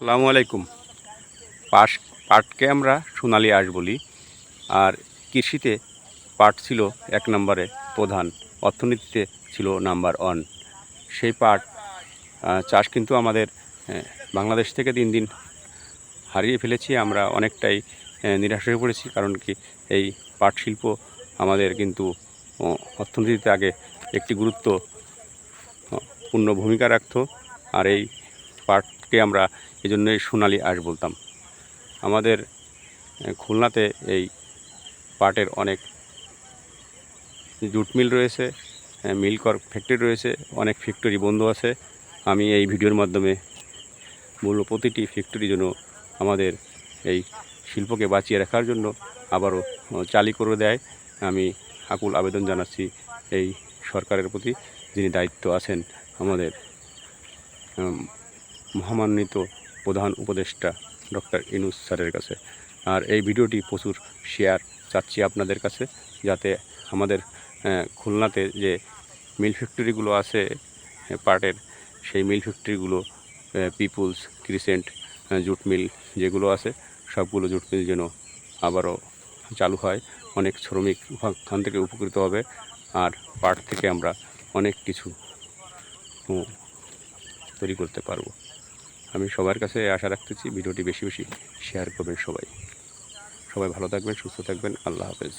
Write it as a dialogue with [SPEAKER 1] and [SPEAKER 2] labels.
[SPEAKER 1] আসসালামু আলাইকুম। পাটকে আমরা সোনালী আঁশ বলি। আর কৃষিতে পাট ছিল এক নম্বরে প্রধান, অর্থনীতিতে ছিল নাম্বার ওয়ান। সেই পাট চাষ কিন্তু আমাদের বাংলাদেশ থেকে দিন দিন হারিয়ে ফেলেছি। আমরা অনেকটাই নিরাশ হয়ে পড়েছি। কারণ কি, এই পাট শিল্প আমাদের কিন্তু অর্থনীতিতে আগে একটি গুরুত্বপূর্ণ ভূমিকা রাখত। আর এই পাটকে আমরা এই জন্যই সোনালী আঁশ বলতাম। আমাদের খুলনাতে এই পাটের অনেক জুট মিল রয়েছে, ফ্যাক্টরি রয়েছে, অনেক ফ্যাক্টরি বন্ধ আছে। আমি এই ভিডিওর মাধ্যমে বলব, প্রতিটি ফ্যাক্টরি যেন আমাদের এই শিল্পকে বাঁচিয়ে রাখার জন্য আবারও চালু করে দেয়। আমি আকুল আবেদন জানাচ্ছি এই সরকারের প্রতি, যিনি দায়িত্ব আছেন আমাদের মহামান্বিত প্রধান উপদেষ্টা ডক্টর ইউনূস স্যারের কাছে। আর এই ভিডিওটি প্রচুর শেয়ার চাচ্ছি আপনাদের কাছে, যাতে আমাদের খুলনাতে যে মিল ফ্যাক্টরিগুলো আছে পাটের, সেই মিল ফ্যাক্টরিগুলো পিপুলস, ক্রিসেন্ট, জুট মিল যেগুলো আছে, সবগুলো জুট মিল যেন আবারও চালু হয়। অনেক শ্রমিক ওখান থেকে উপকৃত হবে। আর পাট থেকে আমরা অনেক কিছু তৈরি করতে পারবো। আমি সবার কাছে আশা রাখতেছি ভিডিওটি বেশি বেশি শেয়ার করবেন। সবাই ভালো থাকবেন, সুস্থ থাকবেন। আল্লাহ হাফেজ।